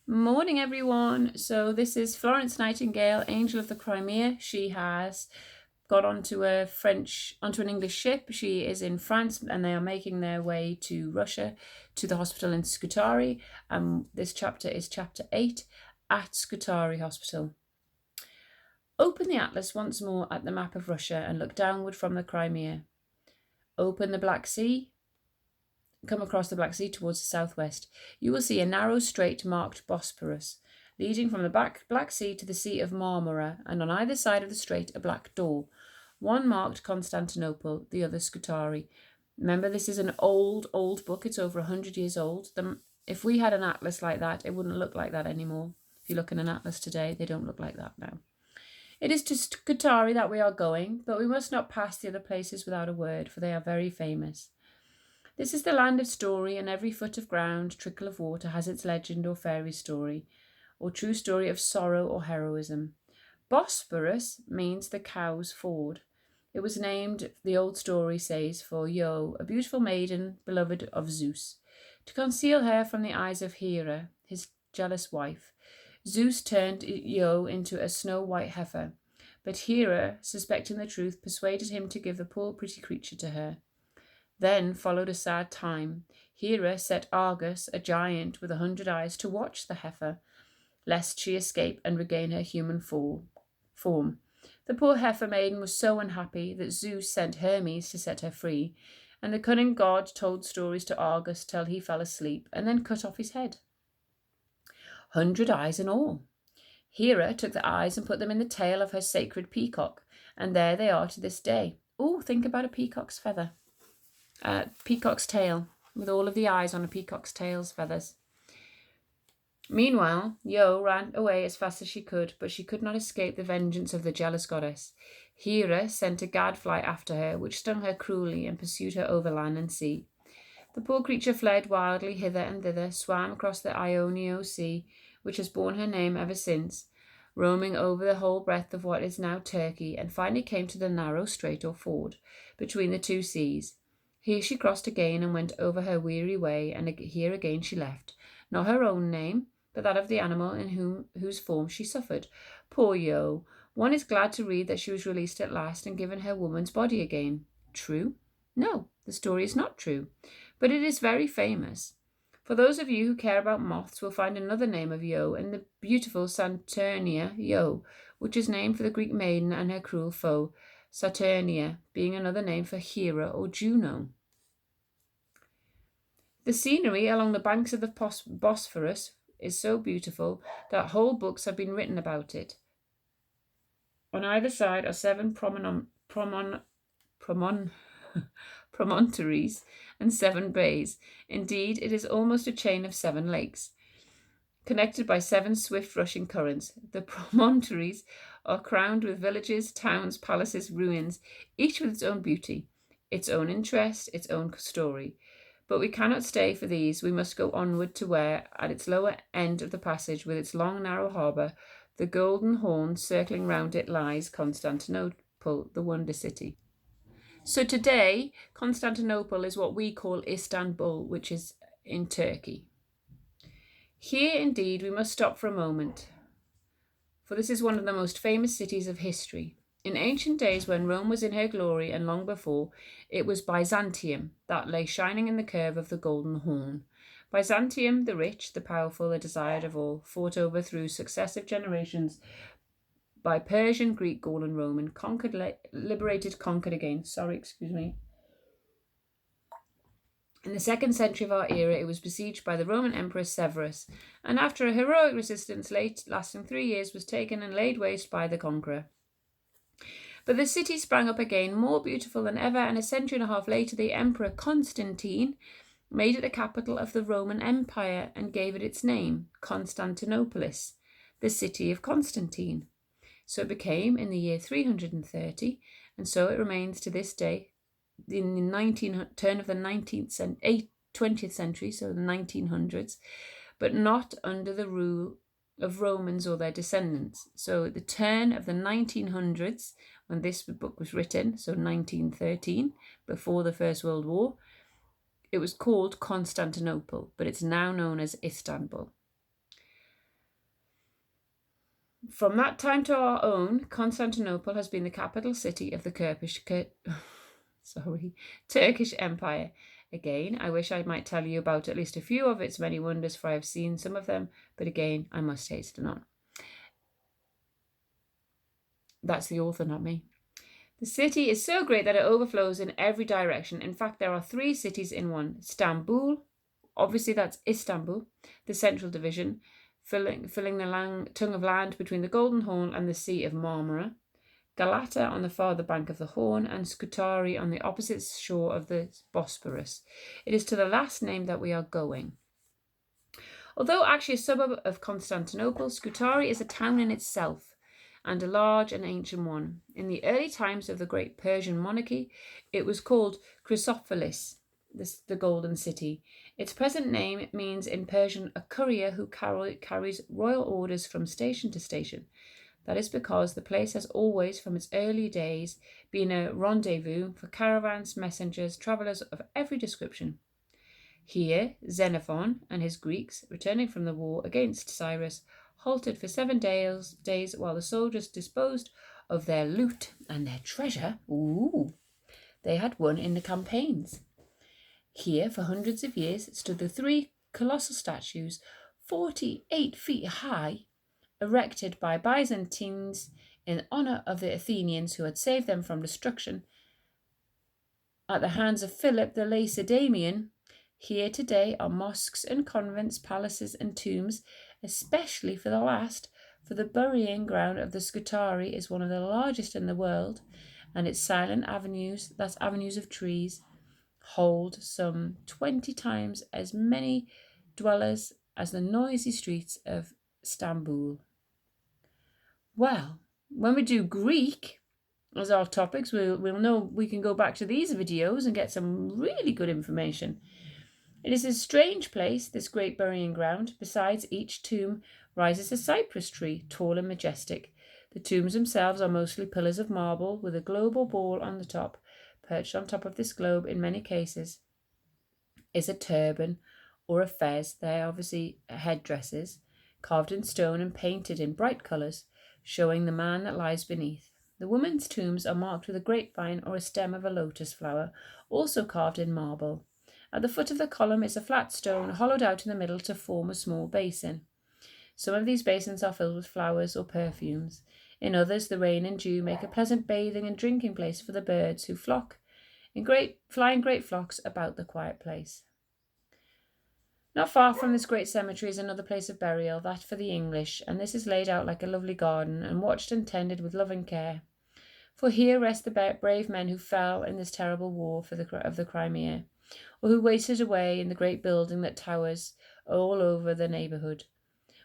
Morning, everyone. So this is Florence Nightingale, Angel of the Crimea. She has got onto an English ship. She is in France, and they are making their way to Russia, to the hospital in Scutari. This chapter is chapter 8 at Scutari Hospital. Open the atlas once more at the map of Russia and look downward from the Crimea. Open the Black Sea. Come across the Black Sea towards the southwest, you will see a narrow strait marked Bosporus, leading from the Black Sea to the Sea of Marmara, and on either side of the strait a black door, one marked Constantinople, the other Scutari. Remember, this is an old book. It's over 100 years old. If we had an atlas like that, it wouldn't look like that anymore. If you look at an atlas today, they don't look like that now. It is to Scutari that we are going, but we must not pass the other places without a word, for they are very famous. This is the land of story, and every foot of ground, trickle of water has its legend or fairy story, or true story of sorrow or heroism. Bosporus means the cow's ford. It was named, the old story says, for Io, a beautiful maiden beloved of Zeus. To conceal her from the eyes of Hera, his jealous wife, Zeus turned Io into a snow-white heifer, but Hera, suspecting the truth, persuaded him to give the poor pretty creature to her. Then followed a sad time. Hera set Argus, a giant with 100 eyes, to watch the heifer, lest she escape and regain her human form. The poor heifer maiden was so unhappy that Zeus sent Hermes to set her free, and the cunning god told stories to Argus till he fell asleep, and then cut off his head. 100 eyes in all. Hera took the eyes and put them in the tail of her sacred peacock, and there they are to this day. Oh, think about a peacock's feather. Peacock's tail, with all of the eyes on a peacock's tail's feathers. Meanwhile, Io ran away as fast as she could, but she could not escape the vengeance of the jealous goddess. Hera sent a gadfly after her, which stung her cruelly and pursued her over land and sea. The poor creature fled wildly hither and thither, swam across the Ionian Sea, which has borne her name ever since, roaming over the whole breadth of what is now Turkey, and finally came to the narrow strait or ford between the two seas. Here she crossed again and went over her weary way, and here again she left, not her own name, but that of the animal in whose form she suffered. Poor Io! One is glad to read that she was released at last and given her woman's body again. True? No, the story is not true, but it is very famous. For those of you who care about moths will find another name of Io in the beautiful Saturnia Io, which is named for the Greek maiden and her cruel foe, Saturnia being another name for Hera or Juno. The scenery along the banks of the Bosphorus is so beautiful that whole books have been written about it. On either side are 7 promontories and 7 bays. Indeed, it is almost a chain of 7 lakes, connected by 7 swift rushing currents. The promontories are crowned with villages, towns, palaces, ruins, each with its own beauty, its own interest, its own story. But we cannot stay for these. We must go onward to where, at its lower end of the passage, with its long narrow harbour, the golden horn circling round it, lies Constantinople, the wonder city. So today, Constantinople is what we call Istanbul, which is in Turkey. Here, indeed, we must stop for a moment, for this is one of the most famous cities of history. In ancient days, when Rome was in her glory, and long before, it was Byzantium that lay shining in the curve of the Golden Horn. Byzantium, the rich, the powerful, the desired of all, fought over through successive generations by Persian, Greek, Gaul, and Roman, liberated, conquered again. In the 2nd century of our era, it was besieged by the Roman Emperor Severus, and after a heroic resistance lasting 3 years, was taken and laid waste by the conqueror. But the city sprang up again, more beautiful than ever, and a century and a half later, the Emperor Constantine made it the capital of the Roman Empire and gave it its name, Constantinopolis, the city of Constantine. So it became in the year 330, and so it remains to this day, in the turn of the 20th century, so the 1900s, but not under the rule of Romans or their descendants. So at the turn of the 1900s, when this book was written, so 1913, before the First World War, it was called Constantinople, but it's now known as Istanbul. From that time to our own, Constantinople has been the capital city of the Turkish Empire. Again, I wish I might tell you about at least a few of its many wonders, for I have seen some of them, but again, I must haste on. That's the author, not me. The city is so great that it overflows in every direction. In fact, there are 3 cities in one. Istanbul, obviously that's Istanbul, the central division, filling the tongue of land between the Golden Horn and the Sea of Marmara. Galata on the farther bank of the Horn, and Scutari on the opposite shore of the Bosporus. It is to the last name that we are going. Although actually a suburb of Constantinople, Scutari is a town in itself, and a large and ancient one. In the early times of the great Persian monarchy, it was called Chrysopolis, the Golden City. Its present name means in Persian a courier who carries royal orders from station to station. That is because the place has always, from its early days, been a rendezvous for caravans, messengers, travellers of every description. Here, Xenophon and his Greeks, returning from the war against Cyrus, halted for 7 days while the soldiers disposed of their loot and their treasure they had won in the campaigns. Here, for hundreds of years, stood the 3 colossal statues, 48 feet high, erected by Byzantines in honour of the Athenians who had saved them from destruction at the hands of Philip the Lacedaemonian. Here today are mosques and convents, palaces and tombs, especially for the last, for the burying ground of the Scutari is one of the largest in the world, and its silent avenues, that's avenues of trees, hold some 20 times as many dwellers as the noisy streets of Istanbul. Well, when we do Greek as our topics, we'll know we can go back to these videos and get some really good information. It is a strange place, this great burying ground. Besides each tomb rises a cypress tree, tall and majestic. The tombs themselves are mostly pillars of marble with a globe or ball on the top. Perched on top of this globe, in many cases, is a turban or a fez. They are obviously headdresses, carved in stone and painted in bright colours, showing the man that lies beneath. The women's tombs are marked with a grapevine or a stem of a lotus flower, also carved in marble. At the foot of the column is a flat stone hollowed out in the middle to form a small basin. Some of these basins are filled with flowers or perfumes. In others, the rain and dew make a pleasant bathing and drinking place for the birds who fly in great flocks about the quiet place. Not far from this great cemetery is another place of burial, that for the English, and this is laid out like a lovely garden, and watched and tended with loving care. For here rest the brave men who fell in this terrible war of the Crimea, or who wasted away in the great building that towers all over the neighbourhood.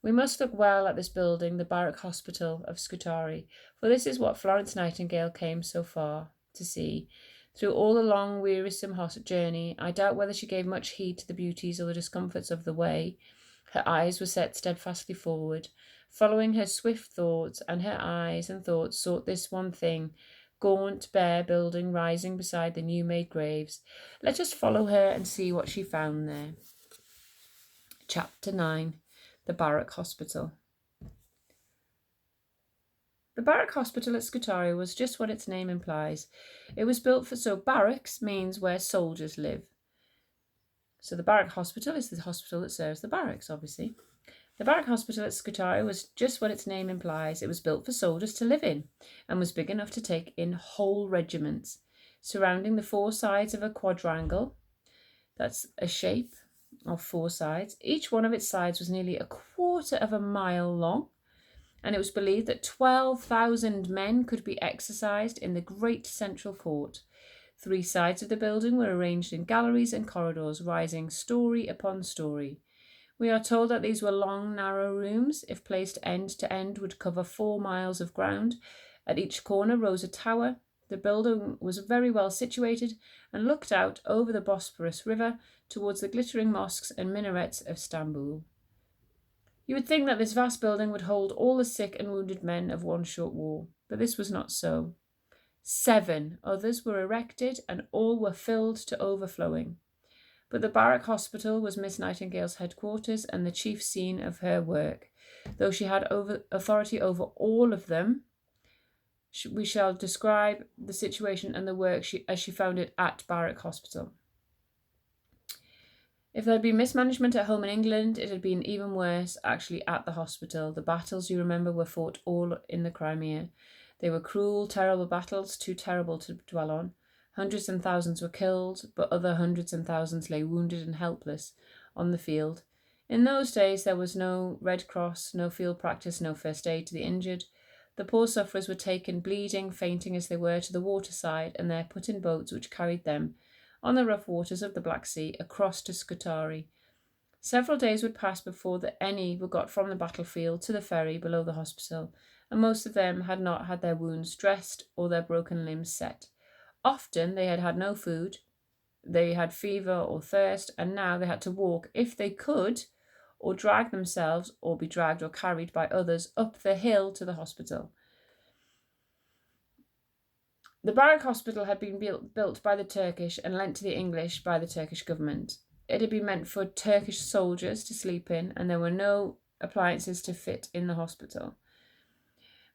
We must look well at this building, the Barrack Hospital of Scutari, for this is what Florence Nightingale came so far to see. Through all the long, wearisome journey, I doubt whether she gave much heed to the beauties or the discomforts of the way. Her eyes were set steadfastly forward, following her swift thoughts, and her eyes and thoughts sought this one thing, gaunt, bare building rising beside the new-made graves. Let us follow her and see what she found there. Chapter 9. The Barrack Hospital. The Barrack Hospital at Scutari was just what its name implies. It was built so barracks means where soldiers live. So the Barrack Hospital is the hospital that serves the barracks, obviously. The Barrack Hospital at Scutari was just what its name implies. It was built for soldiers to live in and was big enough to take in whole regiments. Surrounding the 4 sides of a quadrangle, that's a shape of 4 sides. Each one of its sides was nearly a quarter of a mile long, and it was believed that 12,000 men could be exercised in the great central court. 3 sides of the building were arranged in galleries and corridors, rising story upon story. We are told that these were long, narrow rooms. If placed end to end, would cover 4 miles of ground. At each corner rose a tower. The building was very well situated and looked out over the Bosporus River towards the glittering mosques and minarets of Istanbul. You would think that this vast building would hold all the sick and wounded men of one short war, but this was not so. 7 others were erected, and all were filled to overflowing. But the Barrack Hospital was Miss Nightingale's headquarters and the chief scene of her work. Though she had authority over all of them, we shall describe the situation and the work as she found it at Barrack Hospital. If there had been mismanagement at home in England, it had been even worse actually at the hospital. The battles, you remember, were fought all in the Crimea. They were cruel, terrible battles, too terrible to dwell on. Hundreds and thousands were killed, but other hundreds and thousands lay wounded and helpless on the field. In those days, there was no Red Cross, no field practice, no first aid to the injured. The poor sufferers were taken, bleeding, fainting as they were, to the waterside, and there put in boats which carried them on the rough waters of the Black Sea across to Scutari. Several days would pass before any were got from the battlefield to the ferry below the hospital, and most of them had not had their wounds dressed or their broken limbs set. Often they had had no food, they had fever or thirst, and now they had to walk, if they could, or drag themselves, or be dragged or carried by others up the hill to the hospital. The Barrack Hospital had been built by the Turkish and lent to the English by the Turkish government. It had been meant for Turkish soldiers to sleep in, and there were no appliances to fit in the hospital.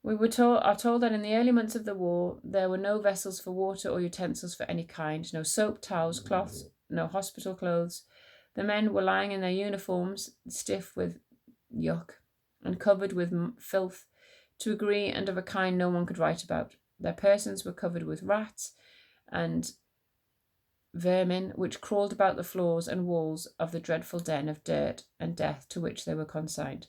We are told that in the early months of the war, there were no vessels for water or utensils for any kind, no soap, towels, cloths, no hospital clothes. The men were lying in their uniforms, stiff with yuck, and covered with filth, to a degree and of a kind no one could write about. Their persons were covered with rats and vermin, which crawled about the floors and walls of the dreadful den of dirt and death to which they were consigned.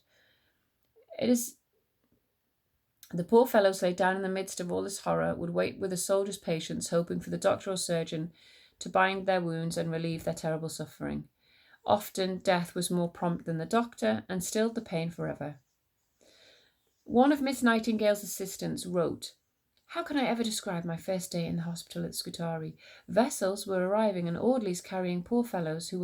The poor fellows lay down in the midst of all this horror, would wait with a soldier's patience, hoping for the doctor or surgeon to bind their wounds and relieve their terrible suffering. Often death was more prompt than the doctor, and stilled the pain forever. One of Miss Nightingale's assistants wrote, "How can I ever describe my first day in the hospital at Scutari? Vessels were arriving and orderlies carrying poor fellows who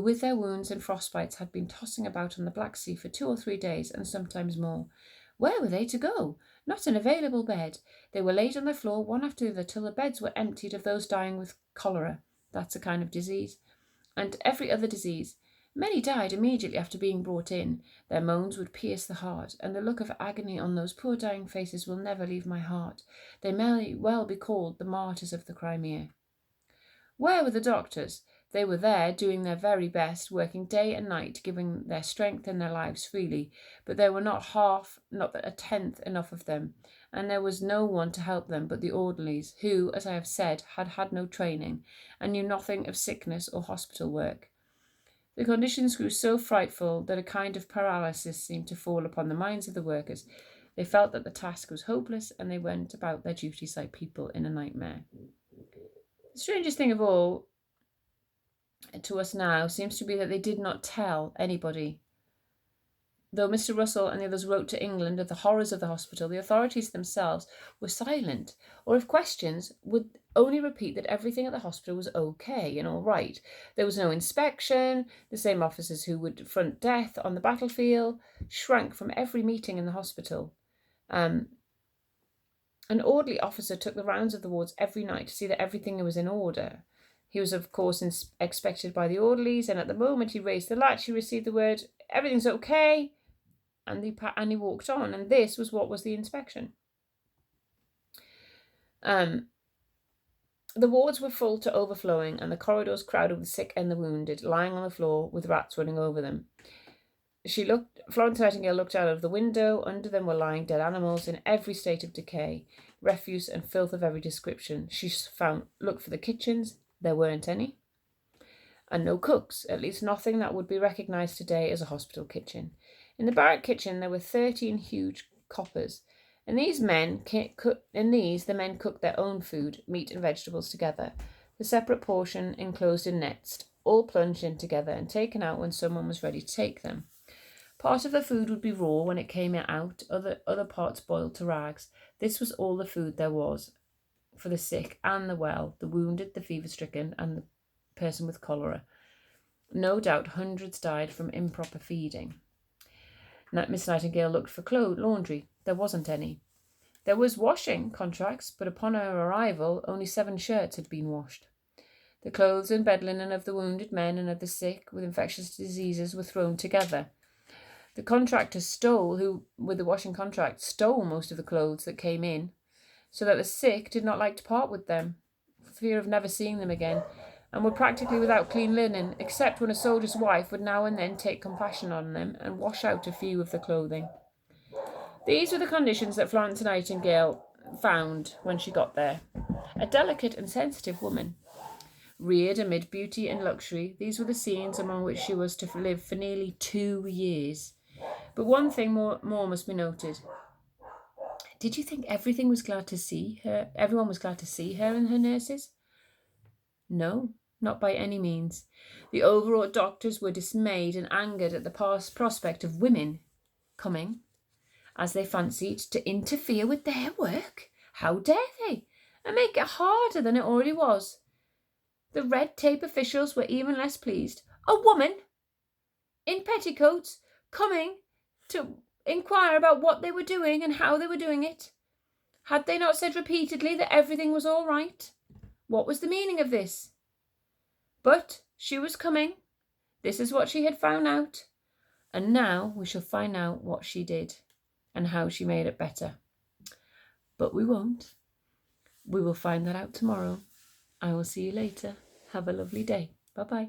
with their wounds and frostbites had been tossing about on the Black Sea for 2 or 3 days and sometimes more. Where were they to go? Not an available bed. They were laid on the floor one after the other till the beds were emptied of those dying with cholera, that's a kind of disease, and every other disease. Many died immediately after being brought in. Their moans would pierce the heart, and the look of agony on those poor dying faces will never leave my heart. They may well be called the martyrs of the Crimea." Where were the doctors? They were there, doing their very best, working day and night, giving their strength and their lives freely, but there were not a tenth enough of them, and there was no one to help them but the orderlies, who, as I have said, had had no training, and knew nothing of sickness or hospital work. The conditions grew so frightful that a kind of paralysis seemed to fall upon the minds of the workers. They felt that the task was hopeless, and they went about their duties like people in a nightmare. The strangest thing of all to us now seems to be that they did not tell anybody. Though Mr. Russell and the others wrote to England of the horrors of the hospital, the authorities themselves were silent, or if questions, would only repeat that everything at the hospital was okay and all right. There was no inspection. The same officers who would front death on the battlefield shrank from every meeting in the hospital. An orderly officer took the rounds of the wards every night to see that everything was in order. He was, of course, expected by the orderlies, and at the moment he raised the latch, he received the word, "Everything's okay," and he walked on, and this was what was the inspection. The wards were full to overflowing, and the corridors crowded with sick and the wounded, lying on the floor with rats running over them. Florence Nightingale looked out of the window. Under them were lying dead animals in every state of decay, refuse and filth of every description. She looked for the kitchens. There weren't any. And no cooks, at least nothing that would be recognised today as a hospital kitchen. In the barrack kitchen there were 13 huge coppers. In these the men cooked their own food, meat and vegetables together, the separate portion enclosed in nets, all plunged in together and taken out when someone was ready to take them. Part of the food would be raw when it came out, other parts boiled to rags. This was all the food there was for the sick and the well, the wounded, the fever-stricken, and the person with cholera. No doubt hundreds died from improper feeding. Miss Nightingale looked for laundry. There wasn't any. There was washing contracts, but upon her arrival only 7 shirts had been washed. The clothes and bed linen of the wounded men and of the sick with infectious diseases were thrown together. The contractor who with the washing contract, stole most of the clothes that came in, so that the sick did not like to part with them, for fear of never seeing them again, and were practically without clean linen, except when a soldier's wife would now and then take compassion on them and wash out a few of the clothing. These were the conditions that Florence Nightingale found when she got there. A delicate and sensitive woman, reared amid beauty and luxury, these were the scenes among which she was to live for nearly 2 years. But one thing more must be noted. Did you think everyone was glad to see her and her nurses? No, not by any means. The overwrought doctors were dismayed and angered at the prospect of women coming, as they fancied, to interfere with their work. How dare they? And make it harder than it already was. The red tape officials were even less pleased. A woman in petticoats coming to inquire about what they were doing and how they were doing it. Had they not said repeatedly that everything was all right? What was the meaning of this? But she was coming. This is what she had found out. And now we shall find out what she did and how she made it better. But we won't. We will find that out tomorrow. I will see you later. Have a lovely day. Bye-bye.